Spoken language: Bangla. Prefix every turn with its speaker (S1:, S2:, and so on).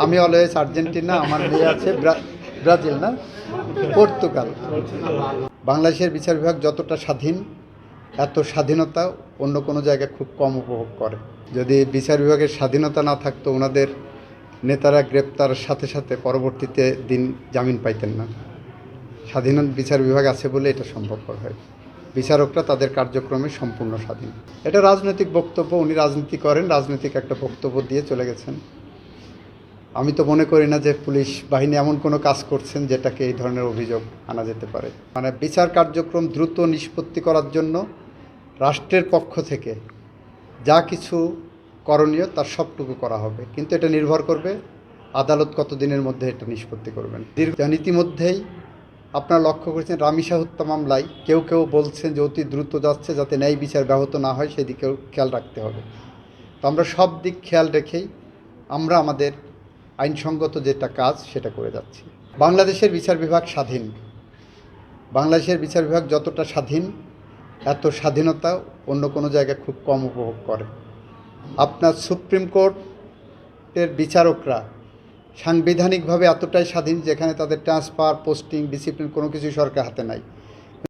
S1: আমি অলওয়েজ আর্জেন্টিনা, আমার মেয়ে আছে ব্রাজিল না, পর্তুগাল। বাংলাদেশের বিচার বিভাগ যতটা স্বাধীন, এত স্বাধীনতা অন্য কোনো জায়গায় খুব কম উপভোগ করে। যদি বিচার বিভাগের স্বাধীনতা না থাকতো, ওনাদের নেতারা গ্রেপ্তার সাথে সাথে পরবর্তীতে দিন জামিন পাইতেন না। স্বাধীন বিচার বিভাগ আছে বলে এটা সম্ভবপর হয়। বিচারকরা তাদের কার্যক্রমে সম্পূর্ণ স্বাধীন। এটা রাজনৈতিক বক্তব্য, উনি রাজনীতি করেন, রাজনৈতিক একটা বক্তব্য দিয়ে চলে গেছেন। আমি তো মনে করি না যে পুলিশ বাহিনী এমন কোনো কাজ করছেন যেটাকে এই ধরনের অভিযোগ আনা যেতে পারে। মানে বিচার কার্যক্রম দ্রুত নিষ্পত্তি করার জন্য রাষ্ট্রের পক্ষ থেকে যা কিছু করণীয় তার সবটুকু করা হবে, কিন্তু এটা নির্ভর করবে আদালত কতদিনের মধ্যে এটা নিষ্পত্তি করবেন। ইতিমধ্যেই আপনারা লক্ষ্য করেছেন রামিসা হত্যা মামলায় কেউ কেউ বলছেন যে অতি দ্রুত যাচ্ছে, যাতে ন্যায় বিচার ব্যাহত না হয় সেদিকেও খেয়াল রাখতে হবে। তো আমরা সব দিক খেয়াল রেখেই আমরা আমাদের আইনসঙ্গত যেটা কাজ সেটা করে যাচ্ছি। বাংলাদেশের বিচার বিভাগ স্বাধীন। বাংলাদেশের বিচার বিভাগ যতটা স্বাধীন, এত স্বাধীনতা অন্য কোনো জায়গায় খুব কম উপভোগ করে। আপনার সুপ্রিম কোর্টের বিচারকরা সাংবিধানিকভাবে এতটাই স্বাধীন, যেখানে তাদের ট্রান্সফার, পোস্টিং, ডিসিপ্লিন কোনো কিছুই সরকার হাতে নাই।